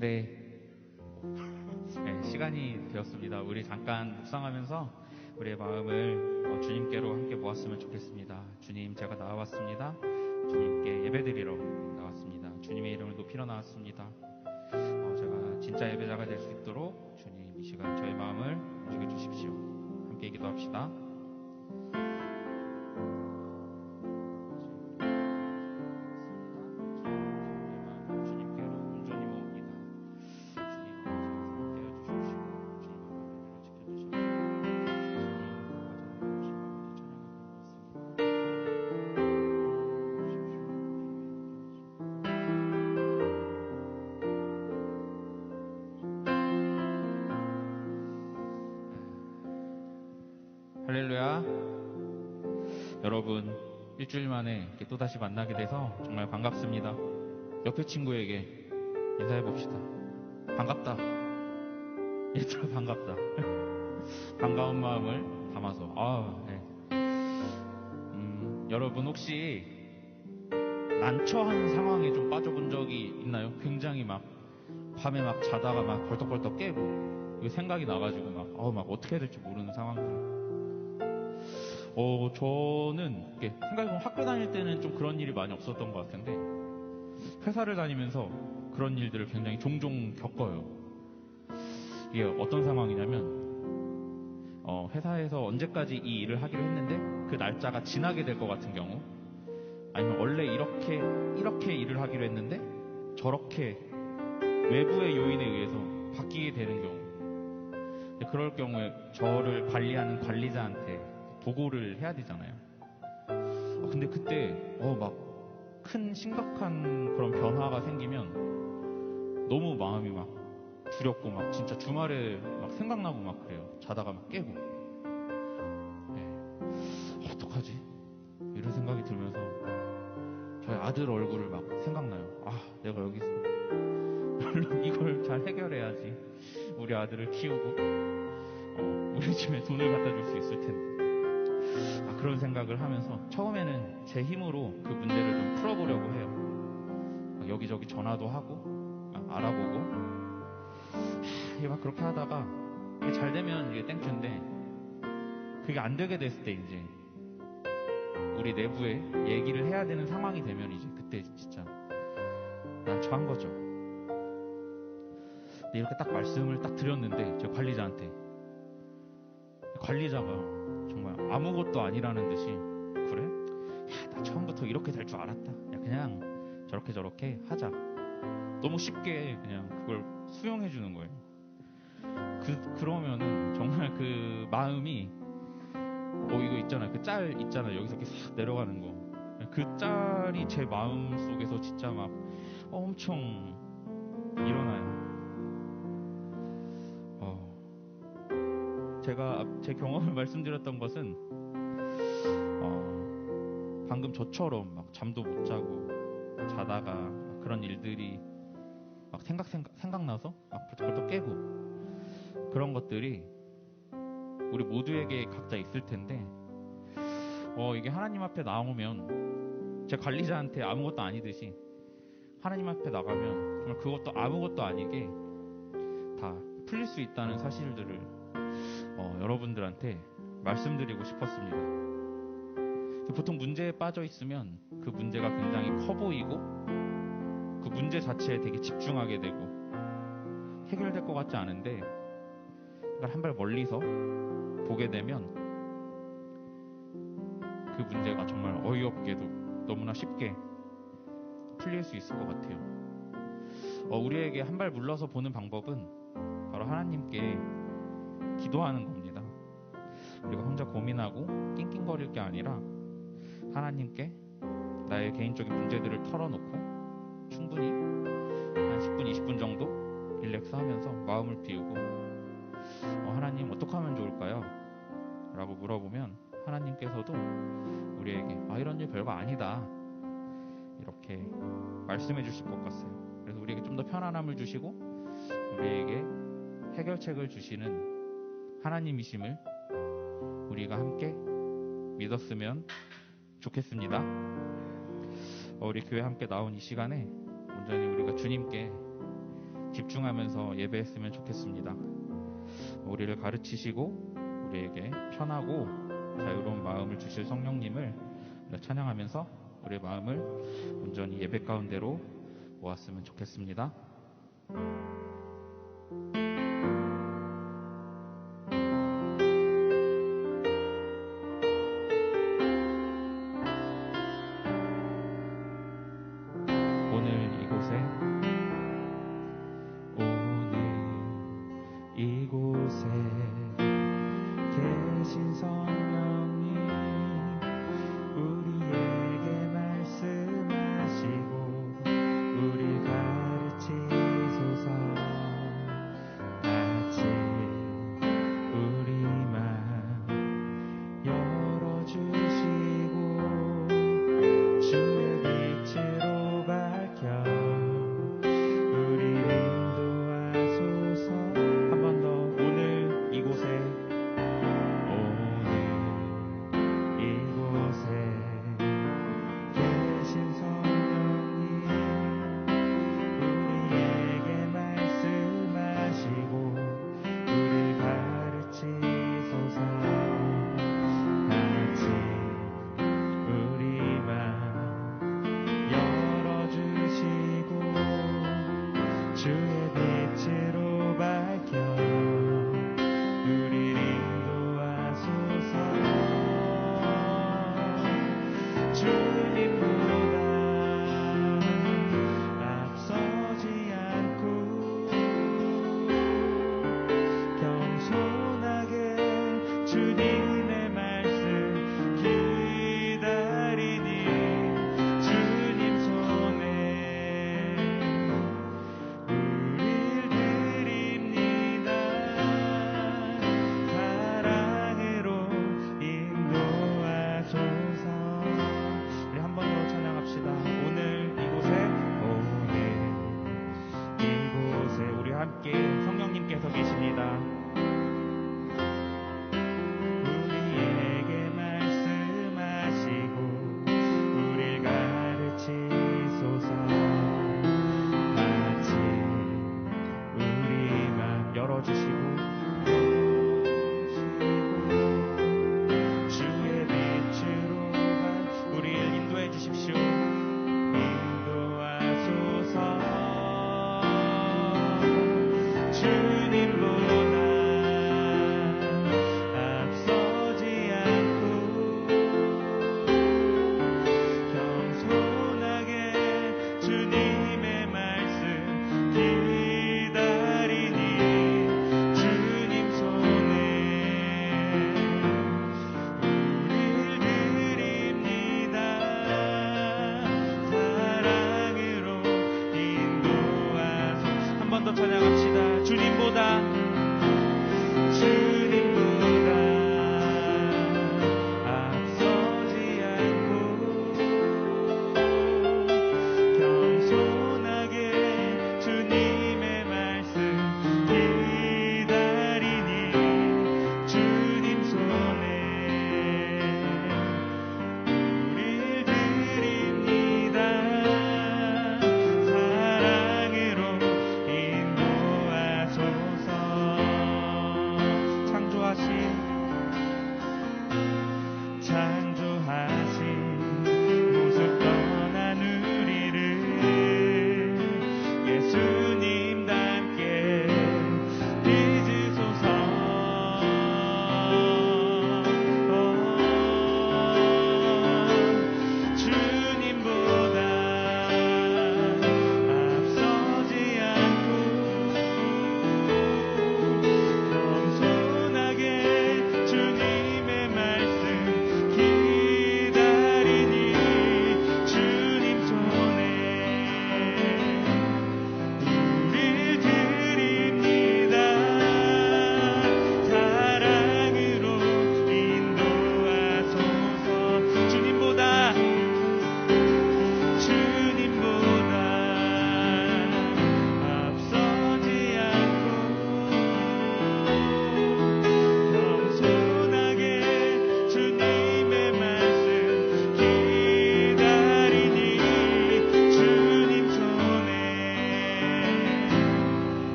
네, 시간이 되었습니다. 우리 잠깐 묵상하면서 우리의 마음을 주님께로 함께 모았으면 좋겠습니다. 주님, 제가 나와왔습니다. 주님께 예배드리러 나왔습니다. 주님의 이름을 높이러 나왔습니다. 제가 진짜 예배자가 될 수 있도록 주님 이 시간 저의 마음을 움직여 주십시오. 함께 기도합시다. 할렐루야. 여러분, 일주일 만에 이렇게 또다시 만나게 돼서 정말 반갑습니다. 옆에 친구에게 인사해봅시다. 반갑다. 얘들아, 반갑다. 반가운 마음을 담아서. 여러분, 혹시 난처한 상황에 좀 빠져본 적이 있나요? 굉장히 밤에 자다가 벌떡벌떡 깨고 생각이 나가지고 막 어떻게 해야 될지 모르는 상황들. 저는 생각해보면 학교 다닐 때는 좀 그런 일이 많이 없었던 것 같은데 회사를 다니면서 그런 일들을 굉장히 종종 겪어요. 이게 어떤 상황이냐면 회사에서 언제까지 이 일을 하기로 했는데 그 날짜가 지나게 될 것 같은 경우, 아니면 원래 이렇게 일을 하기로 했는데 저렇게 외부의 요인에 의해서 바뀌게 되는 경우, 그럴 경우에 저를 관리하는 관리자한테 보고를 해야 되잖아요. 근데 그때 큰 심각한 그런 변화가 생기면 너무 마음이 두렵고 진짜 주말에 생각나고 그래요. 자다가 깨고. 어떡하지? 이런 생각이 들면서 저희 아들 얼굴을 생각나요. 내가 여기서 물론 이걸 잘 해결해야지 우리 아들을 키우고 우리 집에 돈을 갖다 줄 수 있을 텐데. 그런 생각을 하면서 처음에는 제 힘으로 그 문제를 좀 풀어보려고 해요. 여기저기 전화도 하고 알아보고 그렇게 하다가 이게 잘 되면 이게 땡큐인데, 그게 안 되게 됐을 때 이제 우리 내부에 얘기를 해야 되는 상황이 되면 이제 그때 진짜 난처한 거죠. 근데 이렇게 딱 말씀을 딱 드렸는데 저 관리자한테, 관리자가 정말 아무것도 아니라는 듯이, 그래? 야, 나 처음부터 이렇게 될 줄 알았다. 야, 그냥 저렇게 하자. 너무 쉽게 그냥 그걸 수용해 주는 거예요. 그러면은 정말 그 마음이 이거 있잖아요. 그 짤 있잖아요. 여기서 이렇게 싹 내려가는 거. 그 짤이 제 마음 속에서 진짜 엄청 일어나요. 제가 제 경험을 말씀드렸던 것은 방금 저처럼 잠도 못 자고 자다가 그런 일들이 생각나서 벌떡벌떡 깨고, 그런 것들이 우리 모두에게 각자 있을 텐데 이게 하나님 앞에 나오면, 제 관리자한테 아무것도 아니듯이 하나님 앞에 나가면 정말 그것도 아무것도 아니게 다 풀릴 수 있다는 사실들을 여러분들한테 말씀드리고 싶었습니다. 보통 문제에 빠져 있으면 그 문제가 굉장히 커 보이고 그 문제 자체에 되게 집중하게 되고 해결될 것 같지 않은데, 그걸 한 발 멀리서 보게 되면 그 문제가 정말 어이없게도 너무나 쉽게 풀릴 수 있을 것 같아요. 우리에게 한 발 물러서 보는 방법은 바로 하나님께 기도하는 겁니다. 우리가 혼자 고민하고 낑낑거릴 게 아니라 하나님께 나의 개인적인 문제들을 털어놓고 충분히 한 10분, 20분 정도 릴렉스 하면서 마음을 비우고 하나님, 어떻게 하면 좋을까요? 라고 물어보면 하나님께서도 우리에게 이런 일 별거 아니다 이렇게 말씀해 주실 것 같아요. 그래서 우리에게 좀 더 편안함을 주시고 우리에게 해결책을 주시는 하나님이심을 우리가 함께 믿었으면 좋겠습니다. 우리 교회 함께 나온 이 시간에 온전히 우리가 주님께 집중하면서 예배했으면 좋겠습니다. 우리를 가르치시고 우리에게 편하고 자유로운 마음을 주실 성령님을 찬양하면서 우리의 마음을 온전히 예배 가운데로 모았으면 좋겠습니다.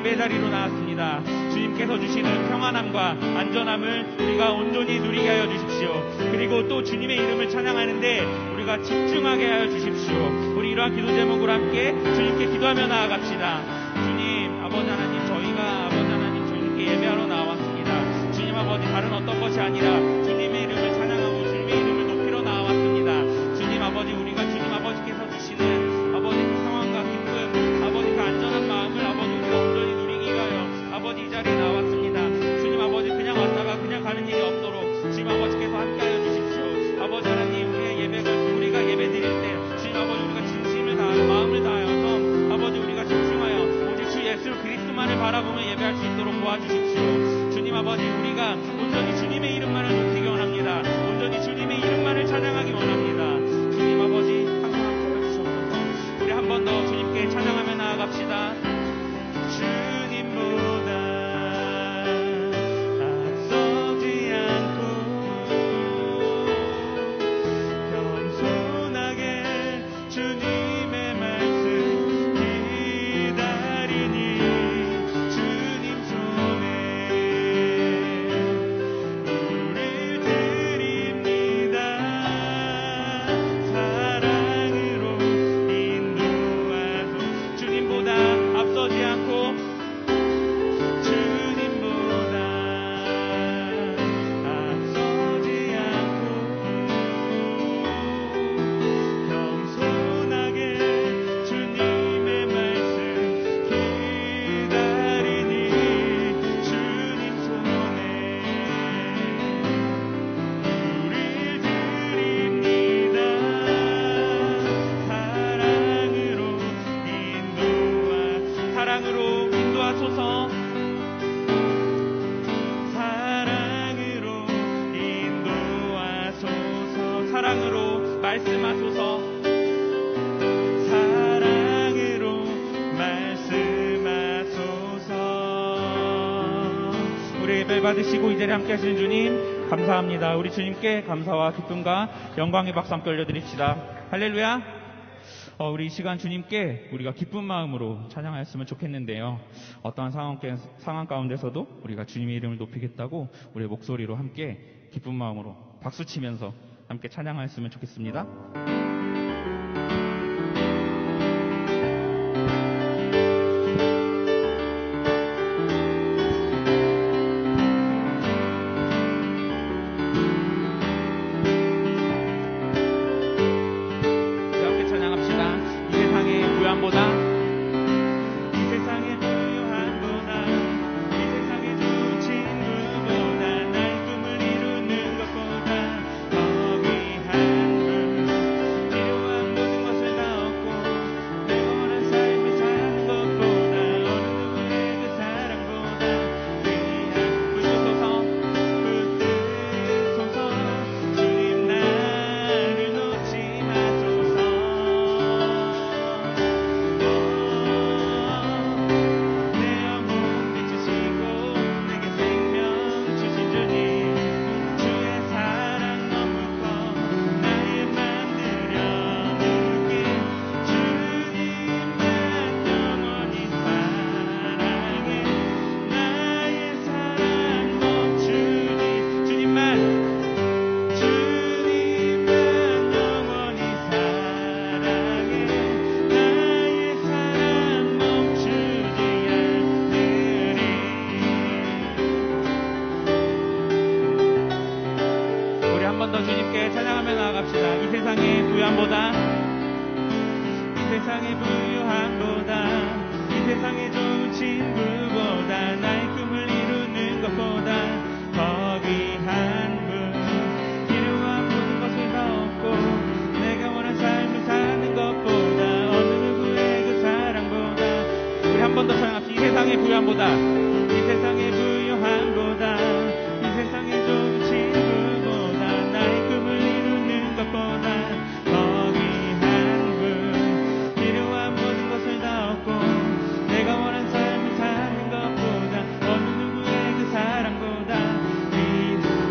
예배 자리로 나왔습니다. 주님께서 주시는 평안함과 안전함을 우리가 온전히 누리게 하여 주십시오. 그리고 또 주님의 이름을 찬양하는데 우리가 집중하게 하여 주십시오. 우리 이러한 기도 제목으로 함께 주님께 기도하며 나아갑시다. 주님 아버지 하나님, 저희가 아버지 하나님 주님께 예배하러 나왔습니다. 주님 아버지, 다른 어떤 것이 아니라 주님의 이름을 찬양하고 주님의 이름을 높이러 나왔습니다. 주님 아버지, 우리가 주님 아버지께서 주시는 아버지 그 상황과 기쁨, 아버지 그 안전한 마음을 아버지 우리가 온전히 누리기 위하여 아버지 이 자리에 나왔습니다. 주님 아버지, 그냥 왔다가 그냥 가는 일이 없도록 주님 아버지께서 함께하여 주십시오. 아버지 하나님, 우리의 예배를 우리가 예배 드릴 때 주님 아버지, 우리가 진심을 다하여 마음을 다하여서 아버지 우리가 집중하여 오직 주 예수 그리스도만을 바라보며 예배할 수 있도록 도와주십시오. 주님 아버지, 우리가 온전히 주님의 이름만을 높이기 원합니다. 온전히 주님의 이름만을 찬양하기 원합니다. 주님 아버지, 항상 함께해 주셔서 우리 한 번 더 주님께 찬양하며 나아갑시다. 주님보다 앞서지 않고 겸손하게 주님의 말씀 기다리니 주님 손에 우릴 드립니다. 사랑으로 인도하소. 주님보다 앞서지 않고 주님보다 앞서지 않고 겸손하게 주님의 말씀 기다리니 주님 손에 우릴 드립니다. 사랑으로 인도하소서. 사랑으로 인도하소서. 사랑으로 말씀하소서. 사랑으로 말씀하소서. 우리 예배 받으시고 이 자리에 함께 하시는 주님 감사합니다. 우리 주님께 감사와 기쁨과 영광의 박수 함께 올려드립시다. 할렐루야. 우리 이 시간 주님께 우리가 기쁜 마음으로 찬양하였으면 좋겠는데요. 어떠한 상황 가운데서도 우리가 주님의 이름을 높이겠다고 우리의 목소리로 함께 기쁜 마음으로 박수치면서 함께 찬양하였으면 좋겠습니다.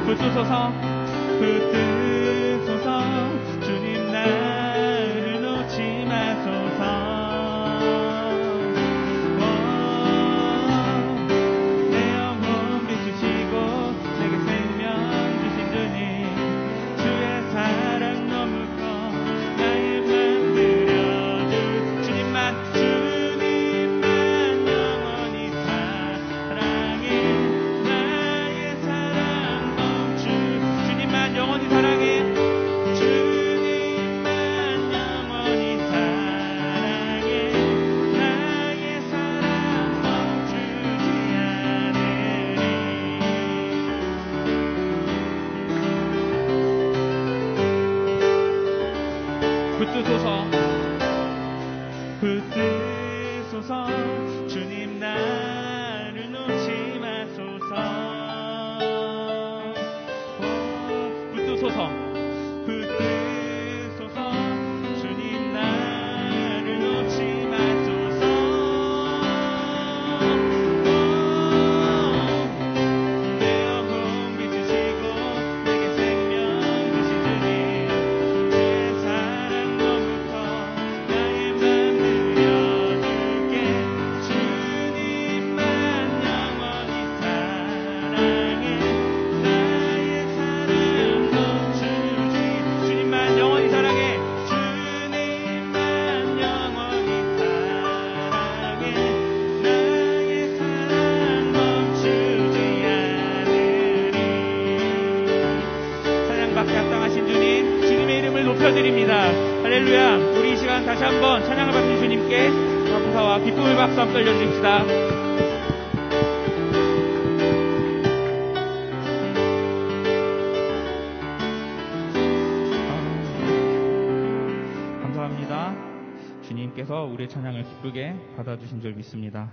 붙으소서 붙으소서 주님 나를 놓지 마소서 붙드소서 붙드소서 주님 나를 놓지 마소서 붙드소서 붙드소서 주님 나를 놓지 마소서 내 영혼 비추시고 내게 생명 주신 주님 내 사랑 너무 커 나의 맘 들려줄게 주님만 영원히 사랑해 나의 사랑 멈추지 주님만 영원히 사랑해 주님만 영원히 사랑해 나의 사랑 멈추지 않으리 찬양받기 합당하신 주님 주님의 이름을 높여드립니다. 할렐루야. 우리 이 시간 다시 한번 찬양을 받는 주님께 감사와 기쁨의 박수 한번 돌려드립시다. 감사합니다. 주님께서 우리의 찬양을 기쁘게 받아주신 줄 믿습니다.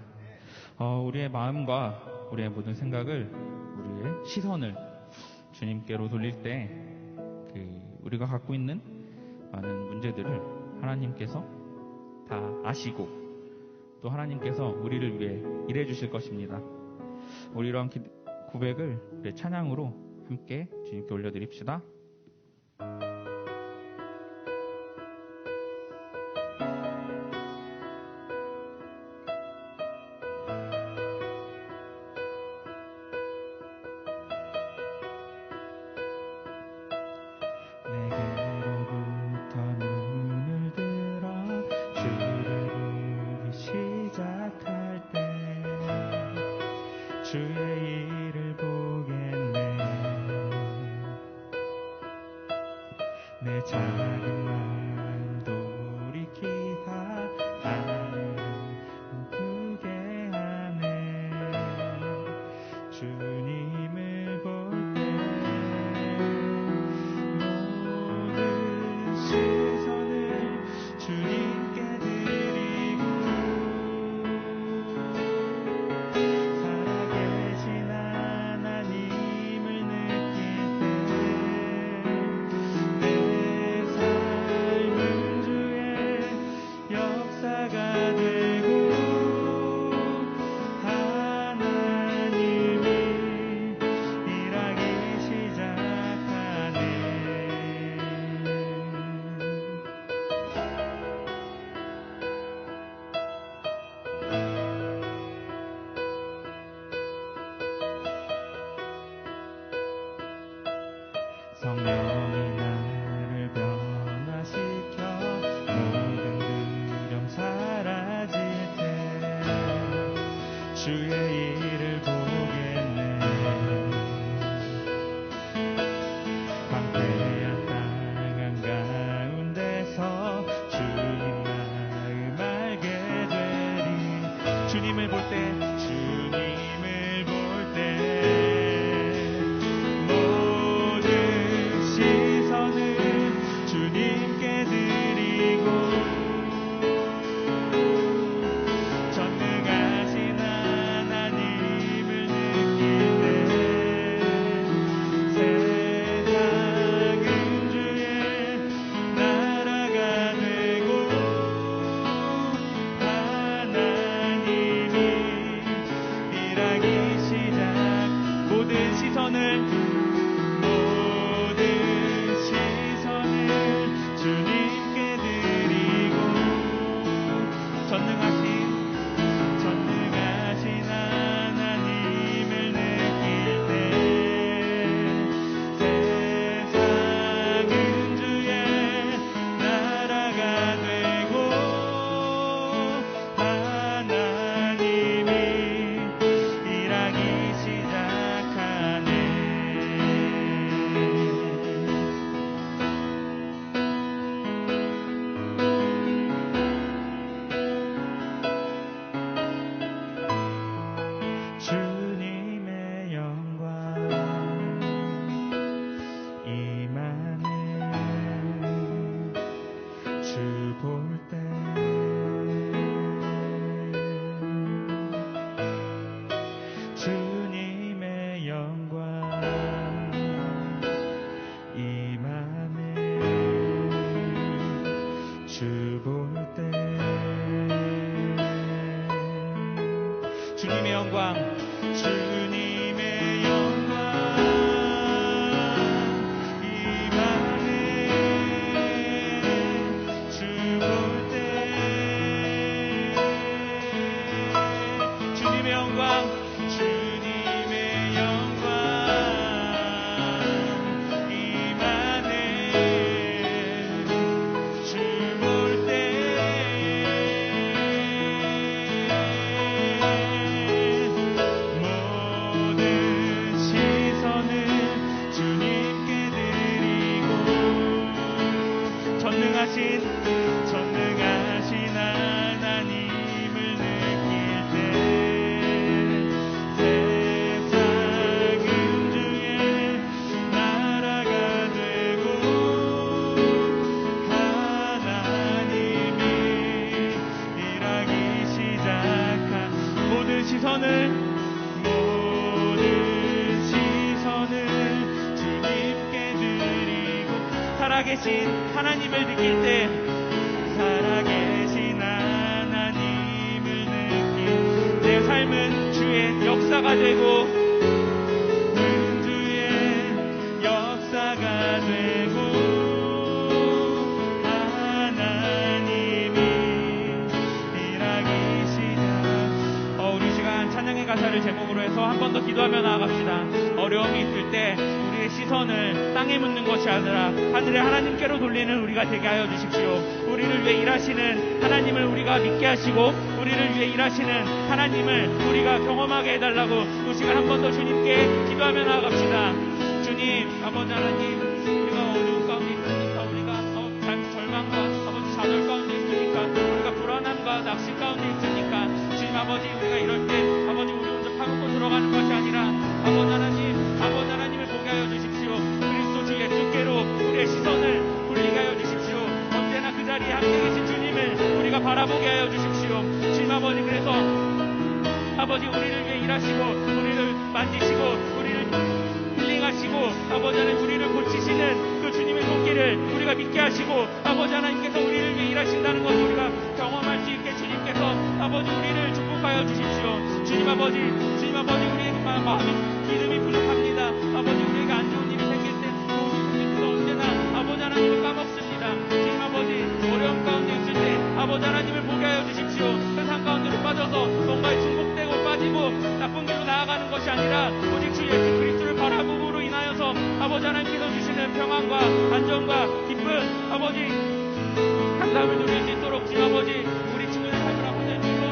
우리의 마음과 우리의 모든 생각을 우리의 시선을 주님께로 돌릴 때 우리가 갖고 있는 많은 문제들을 하나님께서 다 아시고 또 하나님께서 우리를 위해 일해 주실 것입니다. 우리 이러한 고백을 우리의 찬양으로 함께 주님께 올려드립시다. 내게로부터 눈을 들어 주를 보기 시작할 때 주의 일을 보겠네. 내 작은 마음 돌이키하 나를 기쁘게 하네. 주님을 볼 때 모든 시선을 주님께 드리고 살아계신 하나님을 느낄 때 내 삶은 주의 역사가 되고 하나님이 일하기 시작하네. 성령이 나를 변화시켜 모든 두려움 사라질 때 주의 일을 보겠네. 광대한 땅 가운데서 주님 마음 알게 되리. 주님을 볼 때 주님을 볼 때 모든 시선을 주님께 드리고 전능하신 하나님을 느낄 때 세상은 주의 나라가 되고 하나님이 주 볼 때 주님의 영광 임하네. 주 볼 때 주님의 영광 주님의 영광 임하네. 주 볼 때 주님의 영광 주님의 영광 임하네. 주 볼 때 모든 시선을 주님께 드리고 전능하신 하나님을 느낄 때 세상은 주의 나라가 되고 하나님이 일하기 시작한 모든 시선을 주님께 드리고 살아계신 하나님을 느낄 때 살아계신 하나님을 느낀 내 삶은 주의 역사가 되고 주의 역사가 되고 하나님이 일하기 시작. 우리 시간 찬양의 가사를 제목으로 해서 한 번 더 기도하며 나아갑시다. 어려움이 있을 때 우리의 시선을 땅에 묻는 것이 아니라 하늘의 하나님께로 돌리는 우리가 되게 하여 주십시오. 우리를 위해 일하시는 하나님을 우리가 믿게 하시고 우리를 위해 일하시는 하나님을 우리가 경험하게 해달라고 이 시간 한 번 더 주님께 기도하며 나아갑시다. 주님, 아버지 하나님, 우리가 어려운 가운데 있으니까 우리가 절망과 아버지 좌절 가운데 있으니까 우리가 불안함과 낙심 가운데 있으니까 주님 아버지 우리가 이럴 때 아버지 우리 혼자 파묻고 들어가는 것이 아니라 아버지 하나님을 보게 하여 주십시오. 그리스도 주 예수께로 우리의 시선을 돌리게 하여 주십시오. 언제나 그 자리에 함께 계신 주님을 우리가 바라보게 하여 주십시오. 주님 아버지, 그래서 아버지 우리를 위해 일하시고 우리를 만지시고 우리를 힐링하시고 아버지 하나님 우리를 고치시는 그 주님의 손길을 우리가 믿게 하시고 아버지 하나님께서 우리를 위해 일하신다는 것을 우리가 경험할 수 있게 주님께서 아버지 우리를 축복하여 주십시오. 주님 아버지 우리의 마음이 믿음이 부족합니다. 아버지 우리에게 안 좋은 일이 생길 때 우리가 언제나 아버지 하나님을 까먹습니다. 주님 아버지 어려움 가운데 있을 때 아버지 하나님을 보게 하여 주십시오. 세상 가운데로 빠져서 뭔가에 중복되고 빠지고 나쁜 길로 나아가는 것이 아니라 오직 주 예수 그리스도를 바라봄으로 인하여서 아버지 하나님께서 주시는 평안과 안정과 기쁨 아버지 감사함을 누릴 수 있도록 주님 아버지 우리 친구들 삶을 아버지 주로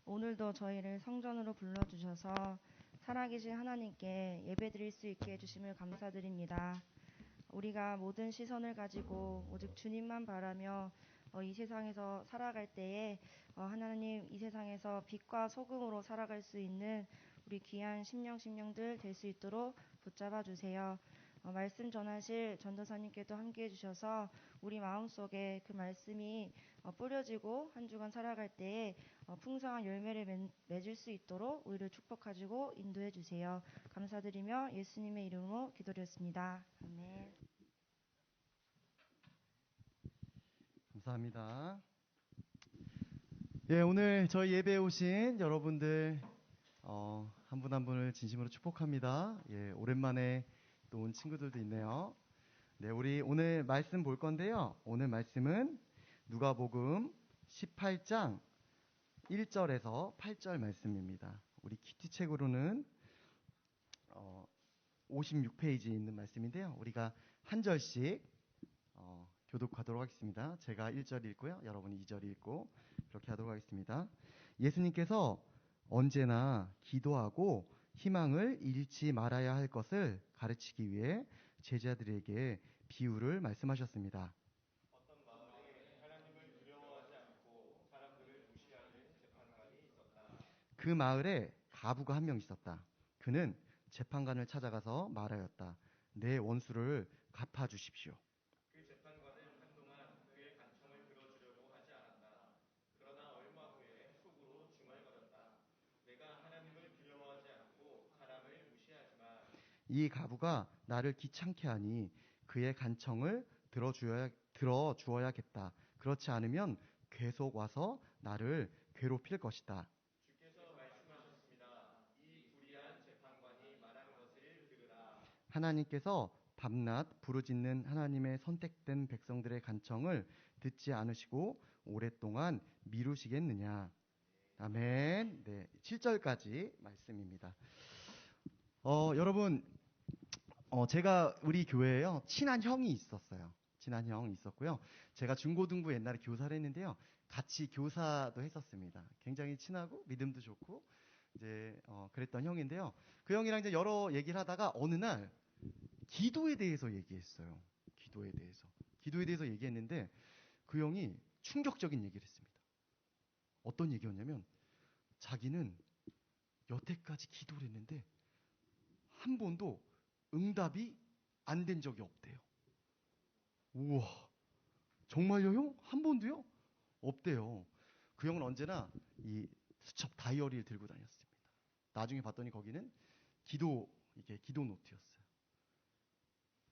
오늘도 저희를 성전으로 불러주셔서 살아계신 하나님께 예배드릴 수 있게 해주심을 감사드립니다. 우리가 모든 시선을 가지고 오직 주님만 바라며 이 세상에서 살아갈 때에 하나님 이 세상에서 빛과 소금으로 살아갈 수 있는 우리 귀한 심령들 될 수 있도록 붙잡아 주세요. 말씀 전하실 전도사님께도 함께 해주셔서 우리 마음속에 그 말씀이 뿌려지고 한 주간 살아갈 때에 풍성한 열매를 맺을 수 있도록 우리를 축복하시고 인도해 주세요. 감사드리며 예수님의 이름으로 기도드렸습니다. 아멘. 감사합니다. 예, 오늘 저희 예배에 오신 여러분들 한 분 한 분을 진심으로 축복합니다. 예, 오랜만에 또 온 친구들도 있네요. 네, 우리 오늘 말씀 볼 건데요. 오늘 말씀은 누가복음 18장 1절에서 8절 말씀입니다. 우리 키티책으로는 56페이지에 있는 말씀인데요. 우리가 한 절씩 교독하도록 하겠습니다. 제가 1절 읽고요. 여러분이 2절 읽고 그렇게 하도록 하겠습니다. 예수님께서 언제나 기도하고 희망을 잃지 말아야 할 것을 가르치기 위해 제자들에게 비유를 말씀하셨습니다. 그 마을에 가부가 한 명 있었다. 그는 재판관을 찾아가서 말하였다. 내 원수를 갚아주십시오. 이 가부가 나를 귀찮게 하니 그의 간청을 들어주어야겠다. 그렇지 않으면 계속 와서 나를 괴롭힐 것이다. 하나님께서 밤낮 부르짖는 하나님의 선택된 백성들의 간청을 듣지 않으시고 오랫동안 미루시겠느냐. 아멘. 네, 7절까지 말씀입니다. 여러분, 제가 우리 교회에요, 친한 형이 있었어요. 친한 형이 있었고요. 제가 중고등부 옛날에 교사를 했는데요. 같이 교사도 했었습니다. 굉장히 친하고 믿음도 좋고 이제 그랬던 형인데요. 그 형이랑 이제 여러 얘기를 하다가 어느 날 기도에 대해서 얘기했어요. 기도에 대해서 얘기했는데 그 형이 충격적인 얘기를 했습니다. 어떤 얘기였냐면 자기는 여태까지 기도를 했는데 한 번도 응답이 안 된 적이 없대요. 우와, 정말요, 형? 한 번도요? 없대요. 그 형은 언제나 이 수첩 다이어리를 들고 다녔습니다. 나중에 봤더니 거기는 기도 노트였어요.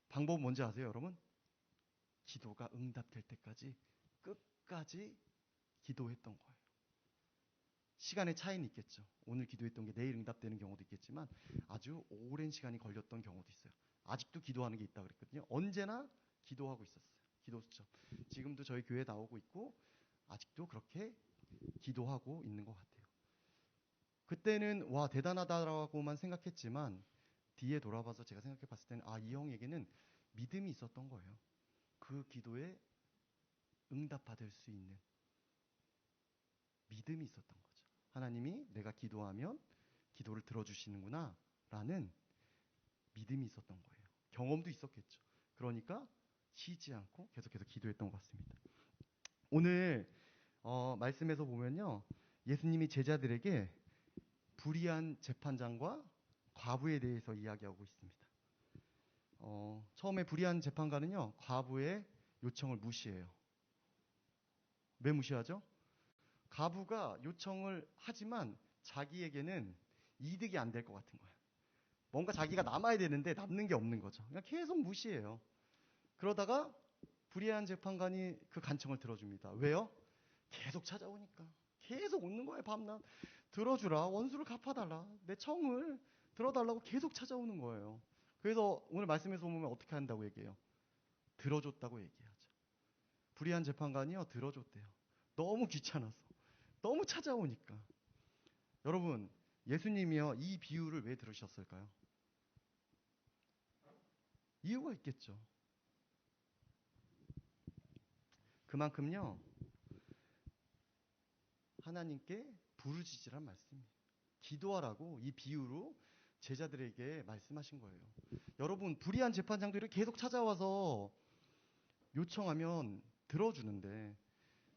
방법은 뭔지 아세요, 여러분? 기도가 응답될 때까지 끝까지 기도했던 거예요. 시간의 차이는 있겠죠. 오늘 기도했던 게 내일 응답되는 경우도 있겠지만 아주 오랜 시간이 걸렸던 경우도 있어요. 아직도 기도하는 게 있다고 그랬거든요. 언제나 기도하고 있었어요. 기도 수첩. 지금도 저희 교회에 나오고 있고 아직도 그렇게 기도하고 있는 것 같아요. 그때는 와, 대단하다라고만 생각했지만 뒤에 돌아봐서 제가 생각해 봤을 때는 이 형에게는 믿음이 있었던 거예요. 그 기도에 응답받을 수 있는 믿음이 있었던 거죠. 하나님이 내가 기도하면 기도를 들어주시는구나 라는 믿음이 있었던 거예요. 경험도 있었겠죠. 그러니까 쉬지 않고 계속해서 기도했던 것 같습니다. 오늘 말씀에서 보면요, 예수님이 제자들에게 불의한 재판장과 과부에 대해서 이야기하고 있습니다. 처음에 불의한 재판관은요, 과부의 요청을 무시해요. 왜 무시하죠? 과부가 요청을 하지만 자기에게는 이득이 안 될 것 같은 거예요. 뭔가 자기가 남아야 되는데 남는 게 없는 거죠. 그냥 계속 무시해요. 그러다가 불의한 재판관이 그 간청을 들어줍니다. 왜요? 계속 찾아오니까. 계속 오는 거예요, 밤낮. 들어주라, 원수를 갚아달라, 내 청을 들어달라고 계속 찾아오는 거예요. 그래서 오늘 말씀에서 보면 어떻게 한다고 얘기해요? 들어줬다고 얘기하죠. 불의한 재판관이요, 들어줬대요. 너무 귀찮아서. 너무 찾아오니까. 여러분, 예수님이요, 이 비유를 왜 들으셨을까요? 이유가 있겠죠. 그만큼요, 하나님께 부르짖으란 말씀이에요. 기도하라고 이 비유로 제자들에게 말씀하신 거예요. 여러분, 불의한 재판장도 이렇게 계속 찾아와서 요청하면 들어주는데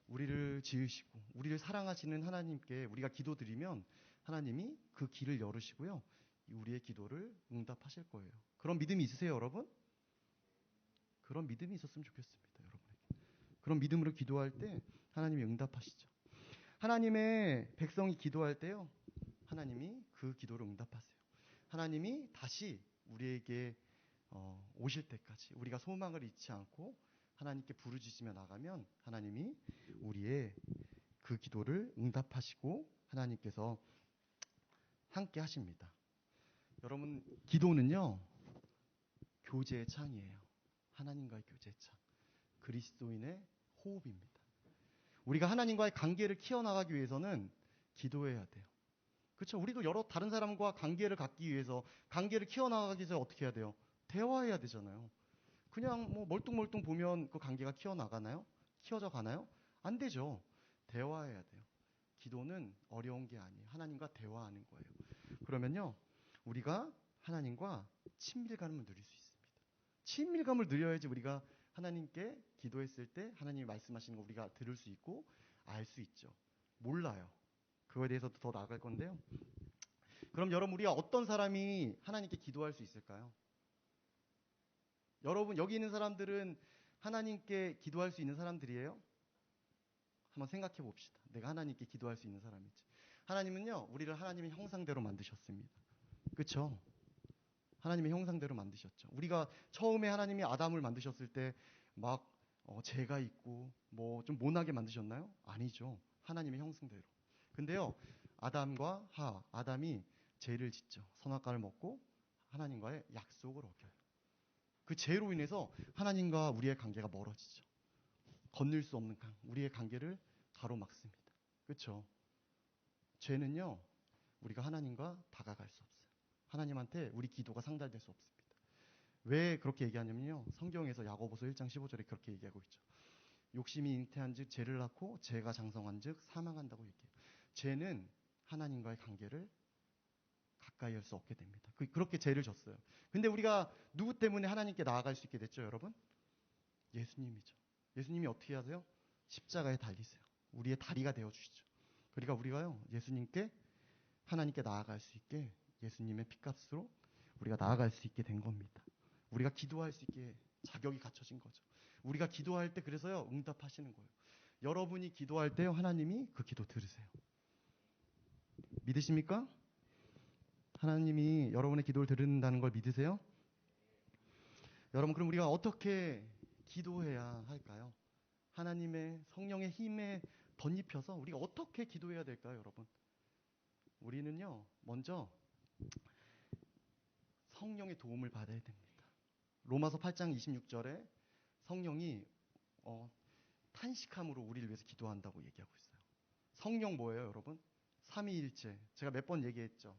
우리를 지으시고 우리를 사랑하시는 하나님께 우리가 기도드리면 하나님이 그 길을 열으시고요, 우리의 기도를 응답하실 거예요. 그런 믿음이 있으세요, 여러분? 그런 믿음이 있었으면 좋겠습니다, 여러분에게. 그런 믿음으로 기도할 때 하나님이 응답하시죠. 하나님의 백성이 기도할 때요, 하나님이 그 기도를 응답하세요. 하나님이 다시 우리에게 오실 때까지 우리가 소망을 잃지 않고 하나님께 부르짖으며 나가면 하나님이 우리의 그 기도를 응답하시고 하나님께서 함께 하십니다. 여러분, 기도는요, 교제의 창이에요. 하나님과의 교제의 창. 그리스도인의 호흡입니다. 우리가 하나님과의 관계를 키워나가기 위해서는 기도해야 돼요. 그렇죠? 우리도 여러 다른 사람과 관계를 갖기 위해서, 관계를 키워나가기 위해서 어떻게 해야 돼요? 대화해야 되잖아요. 그냥 뭐 멀뚱멀뚱 보면 그 관계가 키워나가나요? 키워져 가나요? 안 되죠. 대화해야 돼요. 기도는 어려운 게 아니에요. 하나님과 대화하는 거예요. 그러면요, 우리가 하나님과 친밀감을 누릴 수 있습니다. 친밀감을 누려야지 우리가 하나님께 기도했을 때 하나님이 말씀하시는 거 우리가 들을 수 있고 알 수 있죠. 몰라요. 그거에 대해서도 더 나아갈 건데요. 그럼 여러분, 우리가 어떤 사람이 하나님께 기도할 수 있을까요? 여러분, 여기 있는 사람들은 하나님께 기도할 수 있는 사람들이에요? 한번 생각해 봅시다. 내가 하나님께 기도할 수 있는 사람인지. 하나님은요, 우리를 하나님의 형상대로 만드셨습니다. 그렇죠? 하나님의 형상대로 만드셨죠. 우리가 처음에 하나님이 아담을 만드셨을 때 막 죄가 있고 뭐 좀 모나게 만드셨나요? 아니죠. 하나님의 형상대로. 근데요, 아담과 아담이 죄를 짓죠. 선악과를 먹고 하나님과의 약속을 어겨요. 그 죄로 인해서 하나님과 우리의 관계가 멀어지죠. 건널 수 없는 우리의 관계를 가로막습니다. 그렇죠? 죄는요, 우리가 하나님과 다가갈 수 없어요. 하나님한테 우리 기도가 상달될 수 없습니다. 왜 그렇게 얘기하냐면요, 성경에서 야고보서 1장 15절에 그렇게 얘기하고 있죠. 욕심이 잉태한즉 죄를 낳고 죄가 장성한즉 사망한다고 얘기해요. 죄는 하나님과의 관계를 가까이 할 수 없게 됩니다. 그렇게 죄를 졌어요. 근데 우리가 누구 때문에 하나님께 나아갈 수 있게 됐죠, 여러분? 예수님이죠. 예수님이 어떻게 하세요? 십자가에 달리세요. 우리의 다리가 되어주시죠. 그러니까 우리가요, 예수님께, 하나님께 나아갈 수 있게 예수님의 피값으로 우리가 나아갈 수 있게 된 겁니다. 우리가 기도할 수 있게 자격이 갖춰진 거죠. 우리가 기도할 때 그래서요, 응답하시는 거예요. 여러분이 기도할 때요, 하나님이 그 기도 들으세요. 믿으십니까? 하나님이 여러분의 기도를 들은다는 걸 믿으세요? 여러분, 그럼 우리가 어떻게 기도해야 할까요? 하나님의 성령의 힘에 덧입혀서 우리가 어떻게 기도해야 될까요, 여러분? 우리는요, 먼저 성령의 도움을 받아야 됩니다. 로마서 8장 26절에 성령이 탄식함으로 우리를 위해서 기도한다고 얘기하고 있어요. 성령 뭐예요, 여러분? 삼위일체. 제가 몇 번 얘기했죠.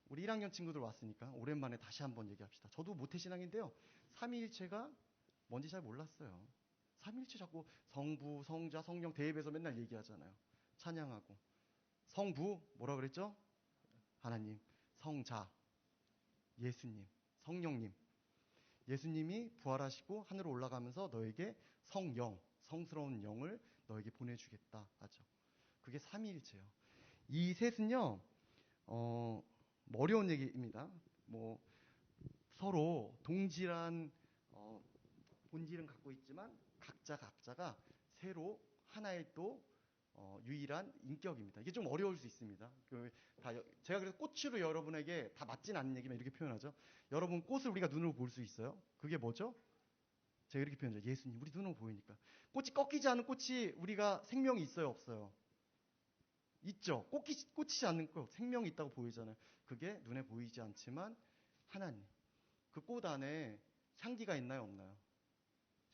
우리 1학년 친구들 왔으니까 오랜만에 다시 한번 얘기합시다. 저도 모태신앙인데요, 삼위일체가 뭔지 잘 몰랐어요. 삼위일체 자꾸 성부, 성자, 성령 대입해서 맨날 얘기하잖아요. 찬양하고. 성부 뭐라 그랬죠? 하나님. 성자 예수님. 성령님. 예수님이 부활하시고 하늘로 올라가면서 너에게 성령, 성스러운 영을 너에게 보내주겠다 하죠. 그게 삼위일체예요. 이 셋은요, 어려운 얘기입니다. 뭐 서로 동질한 본질은 갖고 있지만 각자가 새로 하나의 또 유일한 인격입니다. 이게 좀 어려울 수 있습니다. 제가 그래서 꽃으로 여러분에게 다 맞진 않는 얘기만 이렇게 표현하죠. 여러분, 꽃을 우리가 눈으로 볼 수 있어요. 그게 뭐죠? 제가 이렇게 표현하죠. 예수님, 우리 눈으로 보이니까. 꽃이 꺾이지 않은 꽃이 우리가 생명이 있어요, 없어요? 있죠. 꽂히지 않는 꽃, 생명이 있다고 보이잖아요. 그게 눈에 보이지 않지만 하나님. 그 꽃 안에 향기가 있나요, 없나요?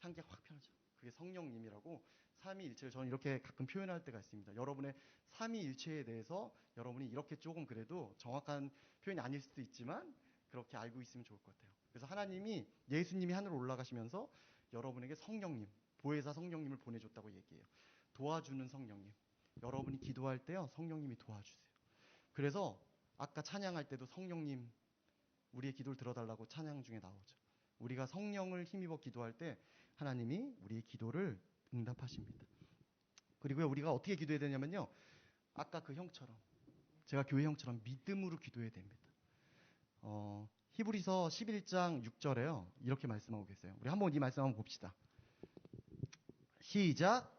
향기가 확 펴죠. 그게 성령님이라고 삼위일체를 저는 이렇게 가끔 표현할 때가 있습니다. 여러분의 삼위일체에 대해서 여러분이 이렇게 조금 그래도 정확한 표현이 아닐 수도 있지만 그렇게 알고 있으면 좋을 것 같아요. 그래서 하나님이, 예수님이 하늘로 올라가시면서 여러분에게 성령님, 보혜사 성령님을 보내줬다고 얘기해요. 도와주는 성령님. 여러분이 기도할 때요, 성령님이 도와주세요. 그래서 아까 찬양할 때도 성령님, 우리의 기도를 들어달라고 찬양 중에 나오죠. 우리가 성령을 힘입어 기도할 때 하나님이 우리의 기도를 응답하십니다. 그리고 우리가 어떻게 기도해야 되냐면요, 아까 그 형처럼, 제가 교회 형처럼 믿음으로 기도해야 됩니다. 히브리서 11장 6절에요, 이렇게 말씀하고 계세요. 우리 한번 이 말씀 한번 봅시다. 시작.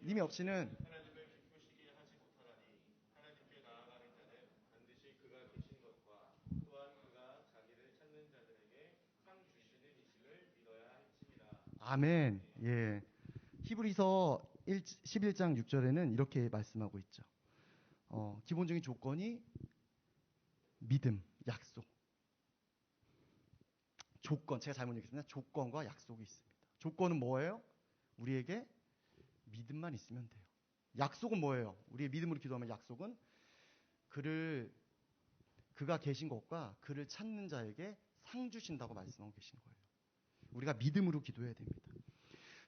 믿음이 없이는 하나님을 기쁘시게 하지 못하나니 하나님께 나아가는 자는 반드시 그가 계신 것과 또한 그가 자기를 찾는 자들에게 상 주시는 이심을 믿어야 할지니라. 아멘. 예. 히브리서 11장 6절에는 이렇게 말씀하고 있죠. 기본적인 조건이 믿음, 약속. 조건, 제가 잘못 얘기했습니다. 조건과 약속이 있습니다. 조건은 뭐예요? 우리에게 믿음만 있으면 돼요. 약속은 뭐예요? 우리의 믿음으로 기도하면 약속은 그가 계신 것과 그를 찾는 자에게 상 주신다고 말씀하고 계신 거예요. 우리가 믿음으로 기도해야 됩니다.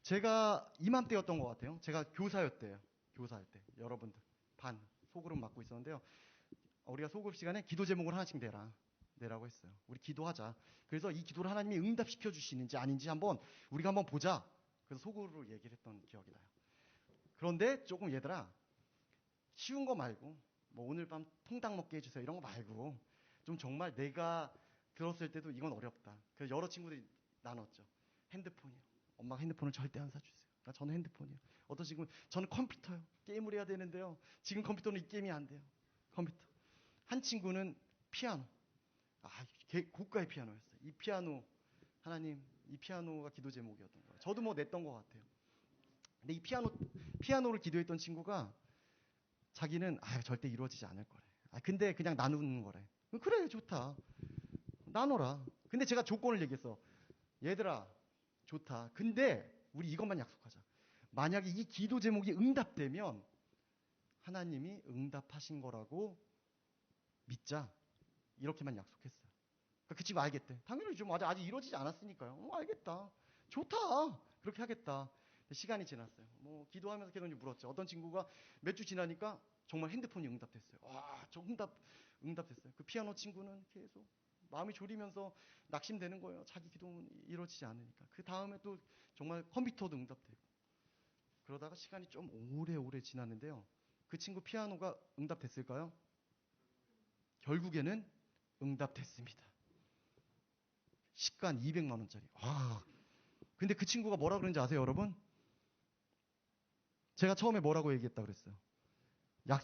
제가 이맘때였던 것 같아요. 제가 교사였대요. 교사할 때 여러분들 반 소그룹 맡고 있었는데요. 우리가 소그룹 시간에 기도 제목을 하나씩 내라고 했어요. 우리 기도하자. 그래서 이 기도를 하나님이 응답시켜 주시는지 아닌지 우리가 한번 보자. 그래서 소그룹으로 얘기를 했던 기억이 나요. 그런데 조금 얘들아, 쉬운 거 말고 뭐 오늘 밤 통닭 먹게 해주세요 이런 거 말고 좀 정말 내가 들었을 때도 이건 어렵다. 그래서 여러 친구들이 나눴죠. 핸드폰이요. 엄마가 핸드폰을 절대 안 사주세요. 저는 핸드폰이요. 어떤 친구는 저는 컴퓨터요. 게임을 해야 되는데요. 지금 컴퓨터는 이 게임이 안 돼요. 컴퓨터. 한 친구는 피아노. 고가의 피아노였어요. 이 피아노, 하나님, 이 피아노가 기도 제목이었던 거예요. 저도 뭐 냈던 것 같아요. 근데 이 피아노를 기도했던 친구가 자기는 절대 이루어지지 않을 거래. 근데 그냥 나누는 거래. 그래, 좋다. 나눠라. 근데 제가 조건을 얘기했어. 얘들아, 좋다. 근데 우리 이것만 약속하자. 만약에 이 기도 제목이 응답되면 하나님이 응답하신 거라고 믿자. 이렇게만 약속했어요. 그 친구 알겠대. 당연히 좀 아직 이루어지지 않았으니까요. 알겠다. 좋다. 그렇게 하겠다. 시간이 지났어요. 뭐 기도하면서 계속 물었죠. 어떤 친구가 몇 주 지나니까 정말 핸드폰이 응답됐어요. 저 응답됐어요. 그 피아노 친구는 계속 마음이 졸이면서 낙심되는 거예요. 자기 기도는 이루어지지 않으니까. 그 다음에 또 정말 컴퓨터도 응답되고. 그러다가 시간이 좀 오래 지났는데요. 그 친구 피아노가 응답됐을까요? 결국에는 응답됐습니다. 시간 200만 원짜리. 근데 그 친구가 뭐라 그랬는지 아세요, 여러분? 제가 처음에 뭐라고 얘기했다 그랬어요.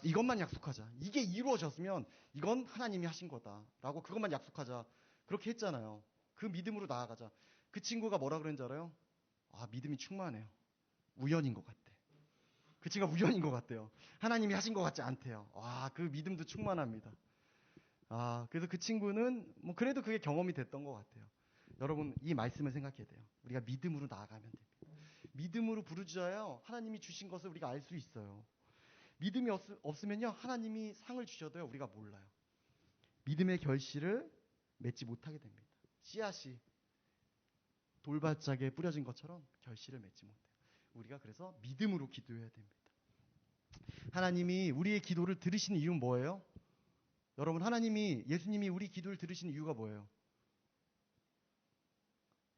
이것만 약속하자. 이게 이루어졌으면 이건 하나님이 하신 거다라고 그것만 약속하자. 그렇게 했잖아요. 그 믿음으로 나아가자. 그 친구가 뭐라 그랬는지 알아요? 믿음이 충만해요. 우연인 것 같대. 그 친구가 우연인 것 같대요. 하나님이 하신 것 같지 않대요. 그 믿음도 충만합니다. 그래서 그 친구는 뭐 그래도 그게 경험이 됐던 것 같아요. 여러분, 이 말씀을 생각해야 돼요. 우리가 믿음으로 나아가면 됩니다. 믿음으로 부르짖어야 하나님이 주신 것을 우리가 알 수 있어요. 믿음이 없으면요, 하나님이 상을 주셔도요, 우리가 몰라요. 믿음의 결실을 맺지 못하게 됩니다. 씨앗이 돌발짝에 뿌려진 것처럼 결실을 맺지 못해요. 우리가 그래서 믿음으로 기도해야 됩니다. 하나님이 우리의 기도를 들으시는 이유는 뭐예요? 여러분, 예수님이 우리 기도를 들으시는 이유가 뭐예요?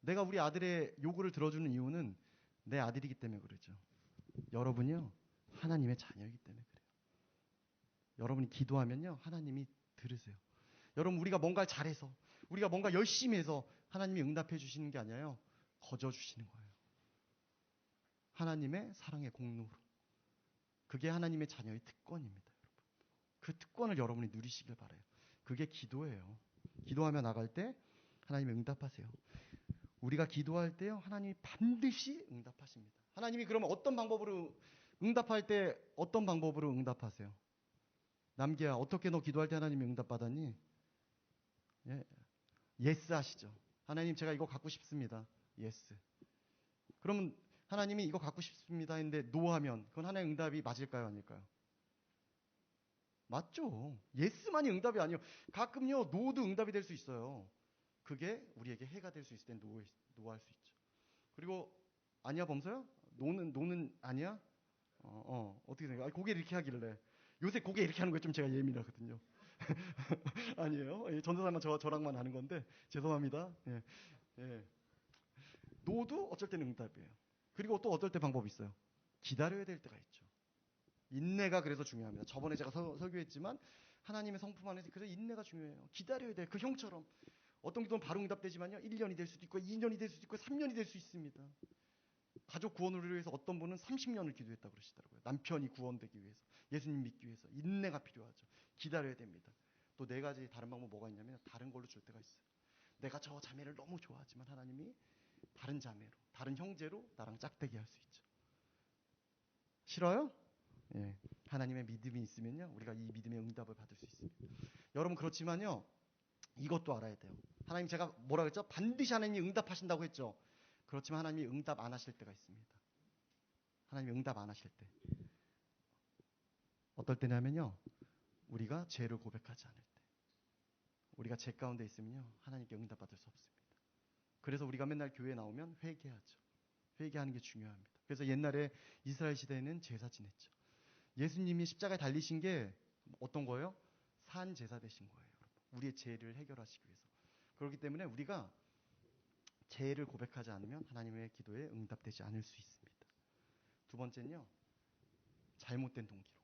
내가 우리 아들의 요구를 들어주는 이유는 내 아들이기 때문에 그러죠. 여러분이요, 하나님의 자녀이기 때문에 그래요. 여러분이 기도하면요, 하나님이 들으세요. 여러분, 우리가 뭔가를 잘해서, 우리가 뭔가 열심히 해서 하나님이 응답해 주시는 게 아니라요, 거저 주시는 거예요. 하나님의 사랑의 공로로. 그게 하나님의 자녀의 특권입니다, 여러분. 그 특권을 여러분이 누리시길 바라요. 그게 기도예요. 기도하며 나갈 때 하나님이 응답하세요. 우리가 기도할 때요, 하나님이 반드시 응답하십니다. 하나님이 그러면 어떤 방법으로 응답할 때 어떤 방법으로 응답하세요? 남기야, 어떻게 너 기도할 때 하나님이 응답받았니? 예스 하시죠. 하나님, 제가 이거 갖고 싶습니다. 예스. 그러면 하나님이 이거 갖고 싶습니다 했는데 노 하면 그건 하나님의 응답이 맞을까요, 아닐까요? 맞죠. 예스만이 응답이 아니에요. 가끔요, 노도 응답이 될 수 있어요. 그게 우리에게 해가 될 수 있을 땐 노할 수 있죠. 그리고 아니야, 범서야? 노는 아니야? 어떻게 생각해? 고개 이렇게 하길래. 요새 고개 이렇게 하는 거에 좀 제가 예민하거든요. 아니에요. 전도사만 저랑만 하는 건데 죄송합니다. 노도 어쩔 때는 응답이에요. 그리고 또 어떨 때 방법이 있어요. 기다려야 될 때가 있죠. 인내가 그래서 중요합니다. 저번에 제가 설교했지만 하나님의 성품 안에서 그래서 인내가 중요해요. 기다려야 돼요. 그 형처럼. 어떤 기도는 바로 응답되지만요, 1년이 될 수도 있고 2년이 될 수도 있고 3년이 될 수 있습니다. 가족 구원을 위해서 어떤 분은 30년을 기도했다고 그러시더라고요. 남편이 구원되기 위해서, 예수님 믿기 위해서. 인내가 필요하죠. 기다려야 됩니다. 또 4가지 다른 방법 뭐가 있냐면 다른 걸로 줄 때가 있어요. 내가 저 자매를 너무 좋아하지만 하나님이 다른 자매로, 다른 형제로 나랑 짝대기 할 수 있죠. 싫어요? 하나님의 믿음이 있으면요, 우리가 이 믿음의 응답을 받을 수 있습니다. 여러분, 그렇지만요, 이것도 알아야 돼요. 하나님, 제가 뭐라 그랬죠? 반드시 하나님이 응답하신다고 했죠. 그렇지만 하나님이 응답 안 하실 때가 있습니다. 하나님이 응답 안 하실 때. 어떨 때냐면요, 우리가 죄를 고백하지 않을 때, 우리가 죄 가운데 있으면요, 하나님께 응답받을 수 없습니다. 그래서 우리가 맨날 교회에 나오면 회개하죠. 회개하는 게 중요합니다. 그래서 옛날에 이스라엘 시대에는 제사 지냈죠. 예수님이 십자가에 달리신 게 어떤 거예요? 산 제사 되신 거예요. 우리의 죄를 해결하시기 위해서. 그렇기 때문에 우리가 죄를 고백하지 않으면 하나님의 기도에 응답되지 않을 수 있습니다. 두 번째는요, 잘못된 동기로.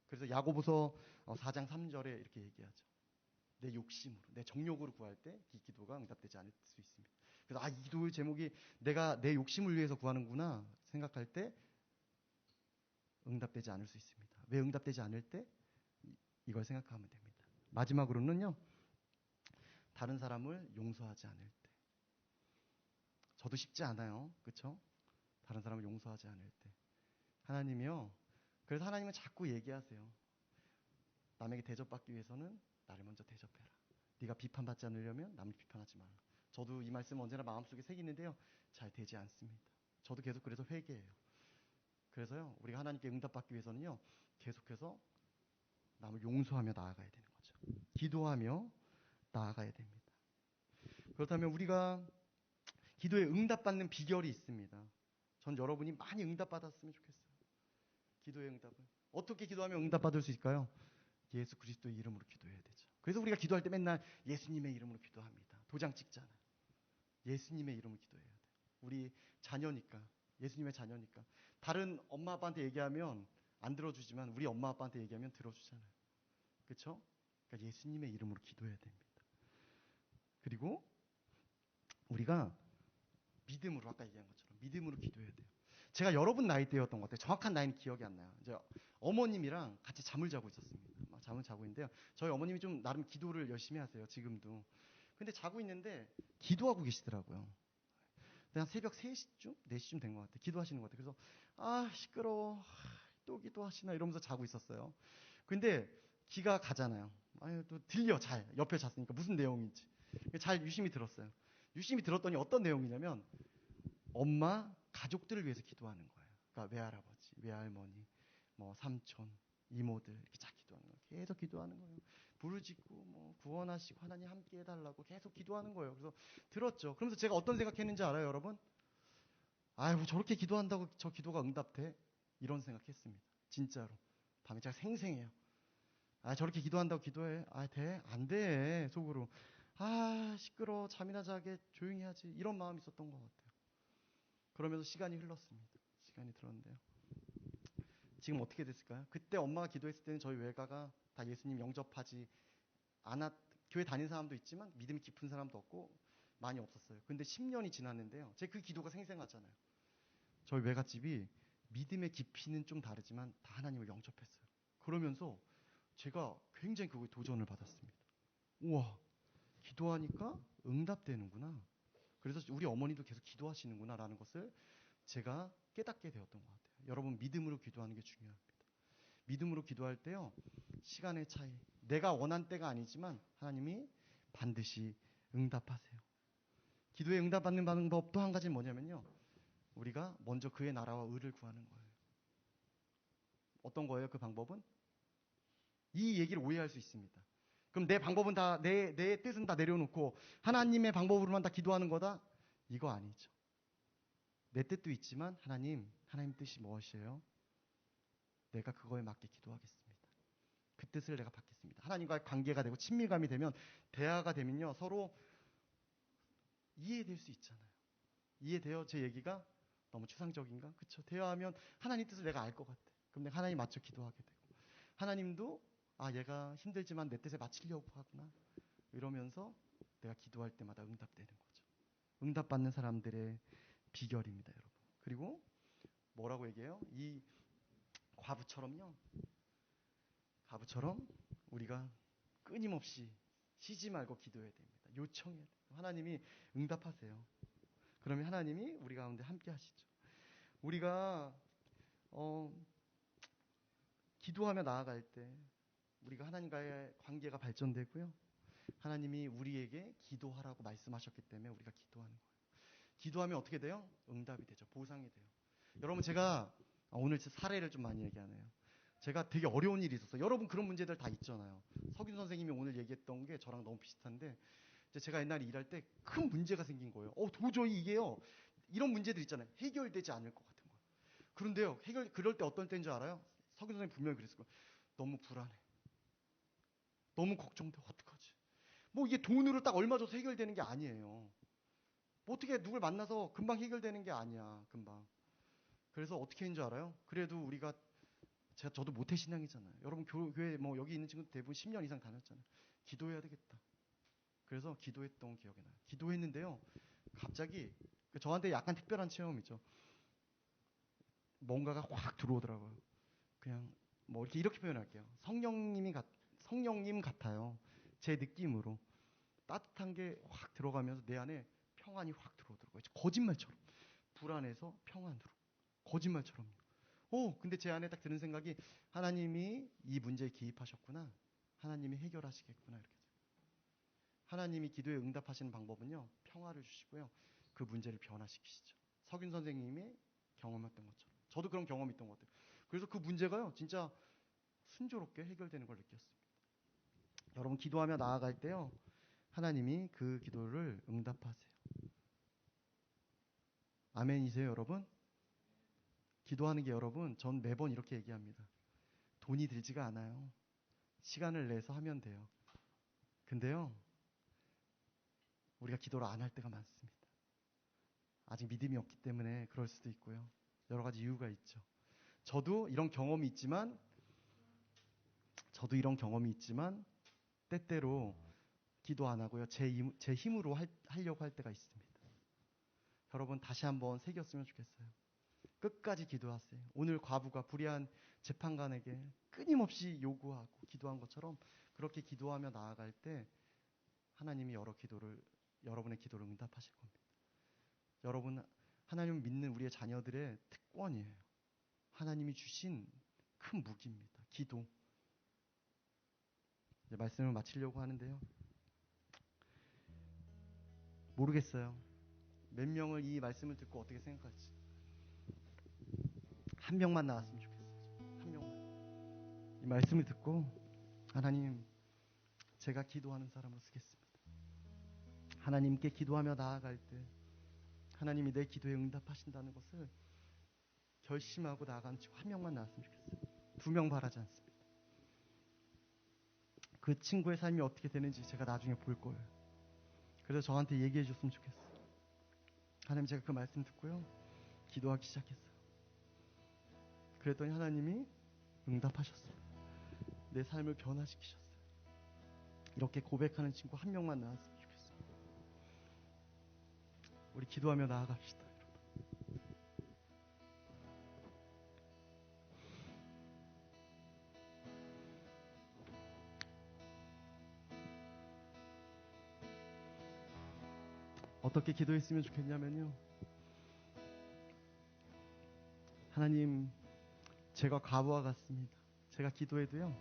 그래서 야고보서 4장 3절에 이렇게 얘기하죠. 내 욕심으로, 내 정욕으로 구할 때 이 기도가 응답되지 않을 수 있습니다. 그래서 이 기도의 제목이 내가 내 욕심을 위해서 구하는구나 생각할 때 응답되지 않을 수 있습니다. 왜 응답되지 않을 때? 이걸 생각하면 됩니다. 마지막으로는요, 다른 사람을 용서하지 않을 때. 저도 쉽지 않아요. 그렇죠? 다른 사람을 용서하지 않을 때. 하나님이요. 그래서 하나님은 자꾸 얘기하세요. 남에게 대접받기 위해서는 나를 먼저 대접해라. 네가 비판받지 않으려면 남을 비판하지 말라. 저도 이 말씀 언제나 마음속에 새기는데요, 잘 되지 않습니다. 저도 계속 그래서 회개해요. 그래서요, 우리가 하나님께 응답받기 위해서는요, 계속해서 남을 용서하며 나아가야 되는 거죠. 기도하며 나아가야 됩니다. 그렇다면 우리가 기도에 응답받는 비결이 있습니다. 전 여러분이 많이 응답받았으면 좋겠어요. 기도의 응답을. 어떻게 기도하면 응답받을 수 있을까요? 예수 그리스도의 이름으로 기도해야 되죠. 그래서 우리가 기도할 때 맨날 예수님의 이름으로 기도합니다. 도장 찍잖아요. 예수님의 이름으로 기도해야 돼요. 우리 자녀니까, 예수님의 자녀니까. 다른 엄마 아빠한테 얘기하면 안 들어주지만 우리 엄마 아빠한테 얘기하면 들어주잖아요. 그렇죠? 그러니까 예수님의 이름으로 기도해야 됩니다. 그리고 우리가 믿음으로, 아까 얘기한 것처럼 믿음으로 기도해야 돼요. 제가 여러분 나이대였던 것 같아요. 정확한 나이는 기억이 안 나요. 이제 어머님이랑 같이 잠을 자고 있었습니다. 막 잠을 자고 있는데요. 저희 어머님이 좀 나름 기도를 열심히 하세요. 지금도. 근데 자고 있는데 기도하고 계시더라고요. 한 새벽 3시쯤? 4시쯤 된 것 같아요. 기도하시는 것 같아요. 그래서 시끄러워. 또 기도하시나 이러면서 자고 있었어요. 근데 기가 가잖아요. 또 들려 잘. 옆에 잤으니까 무슨 내용인지. 잘 유심히 들었어요. 유심히 들었더니 어떤 내용이냐면 엄마, 가족들을 위해서 기도하는 거예요. 그러니까 외할아버지, 외할머니, 삼촌, 이모들 이렇게 잘 기도하는 거예요. 계속 기도하는 거예요. 부르짖고 구원하시고 하나님 함께 해달라고 계속 기도하는 거예요. 그래서 들었죠. 그러면서 제가 어떤 생각했는지 알아요, 여러분? 아이고 저렇게 기도한다고 저 기도가 응답돼? 이런 생각했습니다. 진짜로. 밤에 제가 생생해요. 저렇게 기도한다고 기도해? 돼? 안 돼. 속으로. 시끄러워. 잠이나 자게 조용히 하지. 이런 마음이 있었던 것 같아요. 그러면서 시간이 흘렀습니다. 시간이 들었는데요. 지금 어떻게 됐을까요? 그때 엄마가 기도했을 때는 저희 외가가 다 예수님 영접하지 교회 다닌 사람도 있지만 믿음이 깊은 사람도 없고 많이 없었어요. 근데 10년이 지났는데요. 제 그 기도가 생생하잖아요. 저희 외갓집이 믿음의 깊이는 좀 다르지만 다 하나님을 영접했어요. 그러면서 제가 굉장히 그거에 도전을 받았습니다. 우와, 기도하니까 응답되는구나. 그래서 우리 어머니도 계속 기도하시는구나 라는 것을 제가 깨닫게 되었던 것 같아요. 여러분, 믿음으로 기도하는 게 중요합니다. 믿음으로 기도할 때요, 시간의 차이, 내가 원한 때가 아니지만 하나님이 반드시 응답하세요. 기도에 응답받는 방법 또 한 가지는 뭐냐면요, 우리가 먼저 그의 나라와 의를 구하는 거예요. 어떤 거예요? 그 방법은? 이 얘기를 오해할 수 있습니다. 그럼 내 방법은 다, 내 뜻은 다 내려놓고 하나님의 방법으로만 다 기도하는 거다? 이거 아니죠. 내 뜻도 있지만 하나님 뜻이 무엇이에요? 내가 그거에 맞게 기도하겠습니다. 그 뜻을 내가 받겠습니다. 하나님과의 관계가 되고 친밀감이 되면, 대화가 되면요, 서로 이해될 수 있잖아요. 이해돼요? 제 얘기가 너무 추상적인가? 그쵸? 대화하면 하나님 뜻을 내가 알 것 같아. 그럼 내가 하나님 맞춰 기도하게 되고, 하나님도 얘가 힘들지만 내 뜻에 맞추려고 하구나, 이러면서 내가 기도할 때마다 응답되는 거죠. 응답받는 사람들의 비결입니다, 여러분. 그리고 뭐라고 얘기해요? 이 과부처럼 우리가 끊임없이 쉬지 말고 기도해야 됩니다. 요청해야 돼요. 하나님이 응답하세요. 그러면 하나님이 우리 가운데 함께 하시죠. 우리가 기도하며 나아갈 때 우리가 하나님과의 관계가 발전되고요, 하나님이 우리에게 기도하라고 말씀하셨기 때문에 우리가 기도하는 거예요. 기도하면 어떻게 돼요? 응답이 되죠. 보상이 돼요. 여러분, 제가 오늘 사례를 좀 많이 얘기하네요. 제가 되게 어려운 일이 있었어요. 여러분 그런 문제들 다 있잖아요. 석윤 선생님이 오늘 얘기했던 게 저랑 너무 비슷한데, 이제 제가 옛날에 일할 때 큰 문제가 생긴 거예요. 도저히 이게요, 이런 문제들 있잖아요. 해결되지 않을 것 같은 거예요. 그런데요, 그럴 때 어떤 때인 줄 알아요? 석윤 선생님 분명히 그랬을 거예요. 너무 불안해. 너무 걱정돼. 어떡하지? 뭐 이게 돈으로 딱 얼마 줘서 해결되는 게 아니에요. 뭐 어떻게 누굴 만나서 금방 해결되는 게 아니야. 금방. 그래서 어떻게 했는 줄 알아요? 그래도 우리가, 저도 모태신앙이잖아요. 여러분 교회 뭐 여기 있는 친구들 대부분 10년 이상 다녔잖아요. 기도해야 되겠다. 그래서 기도했던 기억이 나요. 기도했는데요, 갑자기 저한테 약간 특별한 체험이죠. 뭔가가 확 들어오더라고요. 그냥 뭐 이렇게 표현할게요. 성령님 같아요. 제 느낌으로 따뜻한 게 확 들어가면서 내 안에 평안이 확 들어오더라고요. 거짓말처럼. 불안해서 평안으로. 거짓말처럼요. 근데 제 안에 딱 드는 생각이, 하나님이 이 문제에 기입하셨구나. 하나님이 해결하시겠구나. 이렇게. 하나님이 기도에 응답하시는 방법은요, 평화를 주시고요, 그 문제를 변화시키시죠. 석윤 선생님이 경험했던 것처럼. 저도 그런 경험이 있던 것 같아요. 그래서 그 문제가요, 진짜 순조롭게 해결되는 걸 느꼈습니다. 여러분 기도하며 나아갈 때요, 하나님이 그 기도를 응답하세요. 아멘이세요, 여러분? 기도하는 게, 여러분, 전 매번 이렇게 얘기합니다. 돈이 들지가 않아요. 시간을 내서 하면 돼요. 근데요, 우리가 기도를 안 할 때가 많습니다. 아직 믿음이 없기 때문에 그럴 수도 있고요. 여러 가지 이유가 있죠. 저도 이런 경험이 있지만 때때로 기도 안 하고요, 제 힘으로 하려고 할 때가 있습니다. 여러분 다시 한번 새겼으면 좋겠어요. 끝까지 기도하세요. 오늘 과부가 불의한 재판관에게 끊임없이 요구하고 기도한 것처럼, 그렇게 기도하며 나아갈 때 하나님이 여러분의 기도를 응답하실 겁니다. 여러분, 하나님을 믿는 우리의 자녀들의 특권이에요. 하나님이 주신 큰 무기입니다. 기도. 이제 말씀을 마치려고 하는데요, 모르겠어요. 몇 명을 이 말씀을 듣고 어떻게 생각할지. 한 명만 나왔으면 좋겠어요. 한 명만. 이 말씀을 듣고, 하나님, 제가 기도하는 사람으로 쓰겠습니다. 하나님께 기도하며 나아갈 때 하나님이 내 기도에 응답하신다는 것을 결심하고 나아가는 친구 한 명만 나왔으면 좋겠어요. 2명 바라지 않습니다. 그 친구의 삶이 어떻게 되는지 제가 나중에 볼 거예요. 그래서 저한테 얘기해 줬으면 좋겠어요. 하나님, 제가 그 말씀 듣고요, 기도하기 시작했어요. 그랬더니 하나님이 응답하셨어요. 내 삶을 변화시키셨어요. 이렇게 고백하는 친구 한 명만 나왔으면 좋겠어요. 우리 기도하며 나아갑시다. 여러분. 어떻게 기도했으면 좋겠냐면요, 하나님, 제가 과부와 같습니다. 제가 기도해도요,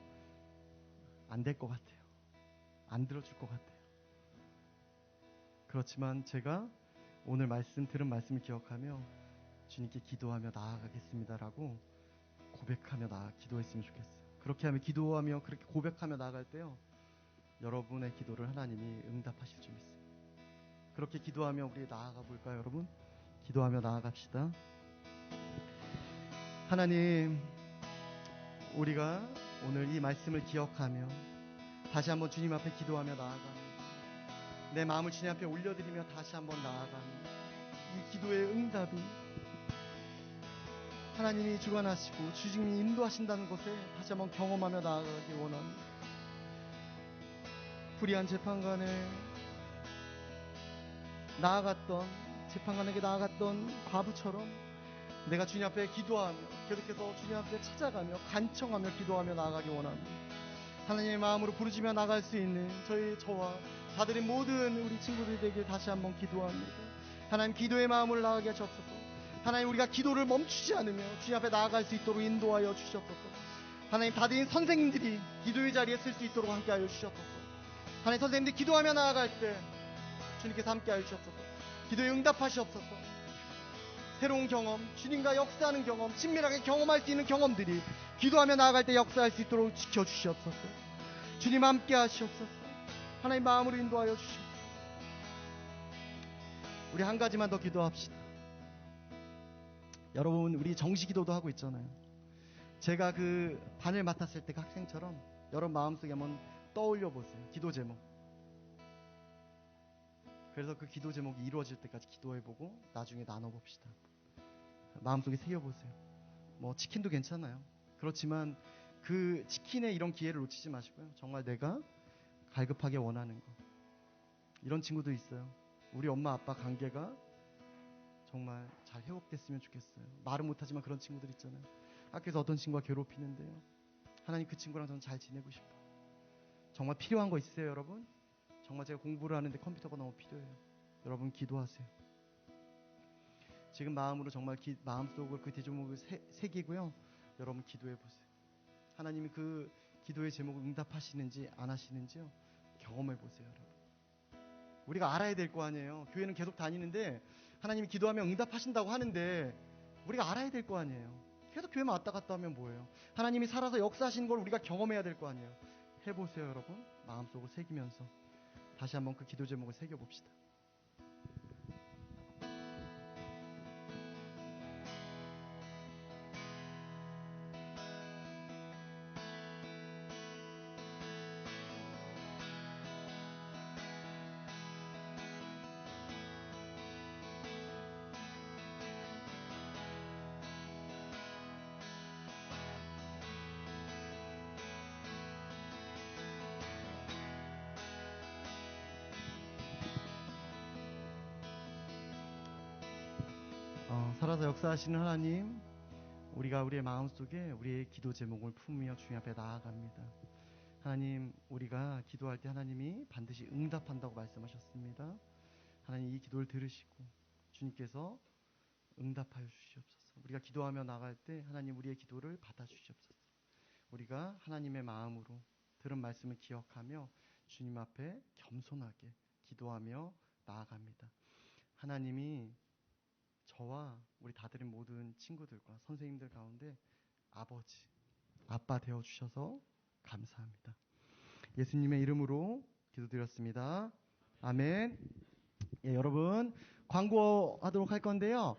안 될 것 같아요. 안 들어줄 것 같아요. 그렇지만 제가 오늘 들은 말씀을 기억하며 주님께 기도하며 나아가겠습니다라고 고백하며 기도했으면 좋겠어요. 그렇게 하며 기도하며 그렇게 고백하며 나아갈 때요, 여러분의 기도를 하나님이 응답하실 줄 믿습니다. 그렇게 기도하며 우리 나아가 볼까요, 여러분? 기도하며 나아갑시다. 하나님, 우리가 오늘 이 말씀을 기억하며 다시 한번 주님 앞에 기도하며 나아갑니다. 내 마음을 주님 앞에 올려드리며 다시 한번 나아갑니다. 이 기도의 응답이 하나님이 주관하시고 주님이 인도하신다는 것을 다시 한번 경험하며 나아가기 원합니다. 불의한 재판관에게 나아갔던 과부처럼 내가 주님 앞에 기도하며 계속해서 주님 앞에 찾아가며 간청하며 기도하며 나아가기 원합니다. 하나님의 마음으로 부르짖며 나갈 수 있는 저와 다들의 모든 우리 친구들에게 다시 한번 기도합니다. 하나님, 기도의 마음을 나아가게 하시옵소서. 하나님, 우리가 기도를 멈추지 않으며 주님 앞에 나아갈 수 있도록 인도하여 주시옵소서. 하나님, 다들인 선생님들이 기도의 자리에 쓸 수 있도록 함께하여 주시옵소서. 하나님, 선생님들이 기도하며 나아갈 때 주님께서 함께하여 주시옵소서. 기도에 응답하시옵소서. 새로운 경험, 주님과 역사하는 경험, 친밀하게 경험할 수 있는 경험들이 기도하며 나아갈 때 역사할 수 있도록 지켜주시옵소서. 주님 함께 하시옵소서. 하나님 마음으로 인도하여 주시옵소서. 우리 한 가지만 더 기도합시다. 여러분, 우리 정시 기도도 하고 있잖아요. 제가 그 반을 맡았을 때 그 학생처럼 여러분 마음속에 한번 떠올려 보세요. 기도 제목. 그래서 그 기도 제목이 이루어질 때까지 기도해보고 나중에 나눠봅시다. 마음속에 새겨보세요. 뭐 치킨도 괜찮아요. 그렇지만 그 치킨의 이런 기회를 놓치지 마시고요. 정말 내가 갈급하게 원하는 거. 이런 친구도 있어요. 우리 엄마 아빠 관계가 정말 잘 회복됐으면 좋겠어요. 말은 못하지만 그런 친구들 있잖아요. 학교에서 어떤 친구가 괴롭히는데요. 하나님 그 친구랑 저는 잘 지내고 싶어요. 정말 필요한 거 있으세요, 여러분? 정말 제가 공부를 하는데 컴퓨터가 너무 필요해요. 여러분 기도하세요. 지금 마음으로 정말 마음속으로 그 대제목을 새기고요. 여러분 기도해 보세요. 하나님이 그 기도의 제목을 응답하시는지 안 하시는지요. 경험해 보세요, 여러분. 우리가 알아야 될 거 아니에요. 교회는 계속 다니는데 하나님이 기도하면 응답하신다고 하는데 우리가 알아야 될 거 아니에요. 계속 교회만 왔다 갔다 하면 뭐예요? 하나님이 살아서 역사하시는 걸 우리가 경험해야 될 거 아니에요. 해보세요, 여러분. 마음속으로 새기면서 다시 한번 그 기도 제목을 새겨봅시다. 살아서 역사하시는 하나님, 우리가 우리의 마음속에 우리의 기도 제목을 품으며 주님 앞에 나아갑니다. 하나님, 우리가 기도할 때 하나님이 반드시 응답한다고 말씀하셨습니다. 하나님, 이 기도를 들으시고 주님께서 응답하여 주시옵소서. 우리가 기도하며 나갈 때 하나님 우리의 기도를 받아주시옵소서. 우리가 하나님의 마음으로 들은 말씀을 기억하며 주님 앞에 겸손하게 기도하며 나아갑니다. 하나님이 저와 우리 다들의 모든 친구들과 선생님들 가운데 아버지, 아빠 되어주셔서 감사합니다. 예수님의 이름으로 기도드렸습니다. 아멘. 예, 여러분 광고하도록 할 건데요.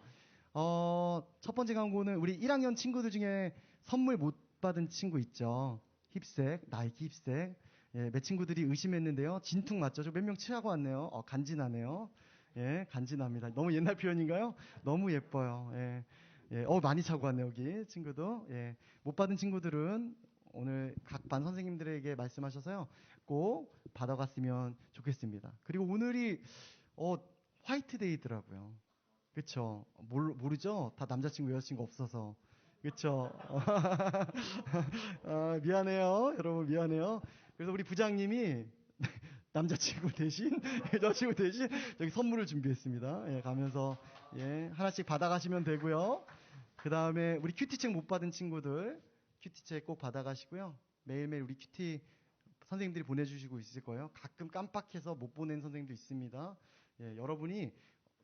첫 번째 광고는 우리 1학년 친구들 중에 선물 못 받은 친구 있죠. 힙색, 나이키 힙색. 예, 몇 친구들이 의심했는데요. 진퉁 맞죠? 저 몇 명 취하고 왔네요. 간지나네요. 예, 간지납니다. 너무 옛날 표현인가요? 너무 예뻐요. 예, 예, 많이 차고 왔네요, 여기 친구도. 예, 못 받은 친구들은 오늘 각 반 선생님들에게 말씀하셔서요. 꼭 받아갔으면 좋겠습니다. 그리고 오늘이 화이트데이더라고요. 그쵸? 모르죠? 다 남자친구, 여자친구 없어서. 그쵸? 미안해요. 여러분, 미안해요. 그래서 우리 부장님이 남자친구 대신, 여자친구 대신 여기 선물을 준비했습니다. 예, 가면서, 예, 하나씩 받아가시면 되고요. 그 다음에 우리 큐티책 못 받은 친구들, 큐티책 꼭 받아가시고요. 매일매일 우리 큐티 선생님들이 보내주시고 있을 거예요. 가끔 깜빡해서 못 보낸 선생님도 있습니다. 예, 여러분이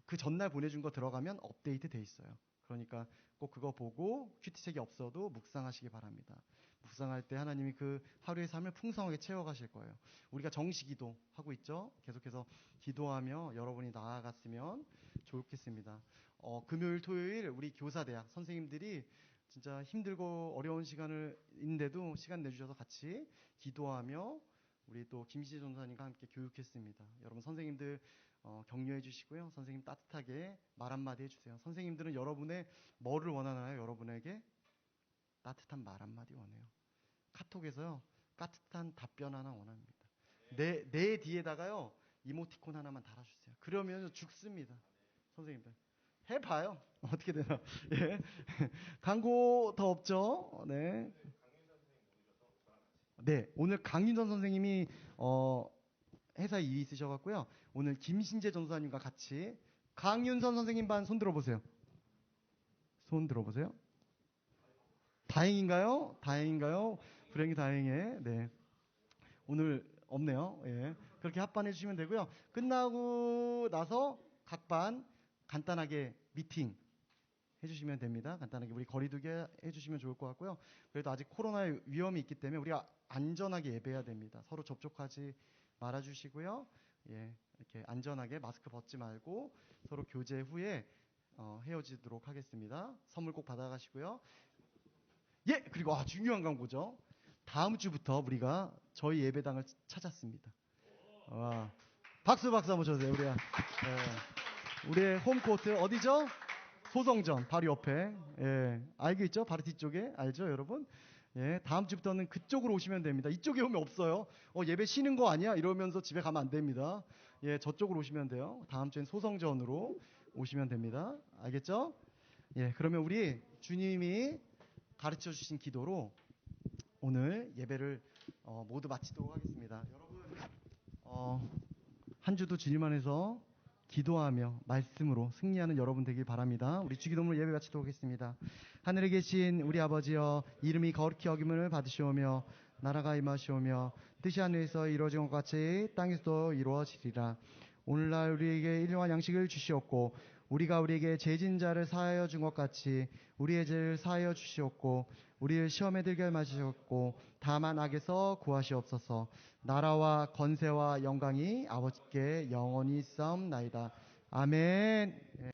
그 전날 보내준 거 들어가면 업데이트 돼 있어요. 그러니까 꼭 그거 보고 큐티책이 없어도 묵상하시기 바랍니다. 묵상할 때 하나님이 그 하루의 삶을 풍성하게 채워가실 거예요. 우리가 정시기도 하고 있죠. 계속해서 기도하며 여러분이 나아갔으면 좋겠습니다. 금요일, 토요일 우리 교사대학 선생님들이 진짜 힘들고 어려운 시간인데도 시간 내주셔서 같이 기도하며 우리 또 김시재 전사님과 함께 교육했습니다. 여러분 선생님들 격려해 주시고요. 선생님 따뜻하게 말 한마디 해주세요. 선생님들은 여러분의 뭐를 원하나요? 여러분에게 따뜻한 말 한마디 원해요. 카톡에서요. 따뜻한 답변 하나 원합니다. 내 뒤에다가요. 이모티콘 하나만 달아주세요. 그러면 죽습니다. 선생님들. 해봐요. 어떻게 되나. 예. 광고 더 없죠? 네. 네. 오늘 강윤선 선생님이 회사에 일이 있으셔갖고요. 오늘 김신재 전사님과 같이 강윤선 선생님 반 손 들어보세요. 손 들어보세요. 다행인가요? 다행인가요? 불행히 다행해. 네. 오늘 없네요. 예. 그렇게 합반해 주시면 되고요. 끝나고 나서 각 반 간단하게 미팅 해주시면 됩니다. 간단하게 우리 거리두기 해주시면 좋을 것 같고요. 그래도 아직 코로나의 위험이 있기 때문에 우리가 안전하게 예배해야 됩니다. 서로 접촉하지 말아주시고요. 예, 이렇게 안전하게 마스크 벗지 말고 서로 교제 후에 헤어지도록 하겠습니다. 선물 꼭 받아가시고요. 예, 그리고 중요한 광고죠. 다음 주부터 우리가 저희 예배당을 찾았습니다. 와, 박수 한번 쳐주세요. 우리의 홈코트 어디죠? 소성전 바로 옆에. 예, 알고 있죠? 바로 뒤쪽에. 알죠, 여러분? 예, 다음 주부터는 그쪽으로 오시면 됩니다. 이쪽에 오면 없어요. 예배 쉬는 거 아니야? 이러면서 집에 가면 안 됩니다. 예, 저쪽으로 오시면 돼요. 다음 주엔 소성전으로 오시면 됩니다. 알겠죠? 예, 그러면 우리 주님이 가르쳐 주신 기도로 오늘 예배를 모두 마치도록 하겠습니다. 여러분, 한 주도 주님 안에서 기도하며 말씀으로 승리하는 여러분 되길 바랍니다. 우리 주기도문을 예배 마치도록 하겠습니다. 하늘에 계신 우리 아버지여, 이름이 거룩히 여김을 받으시오며 나라가 임하시오며 뜻이 하늘에서 이루어진 것 같이 땅에서도 이루어지리라. 오늘날 우리에게 일용할 양식을 주시옵고 우리가 우리에게 죄진 자를 사하여 준 것 같이 우리의 죄를 사하여 주시옵고 우리를 시험에 들게 마시옵고 다만 악에서 구하시옵소서. 나라와 권세와 영광이 아버지께 영원히 있사옵나이다. 아멘.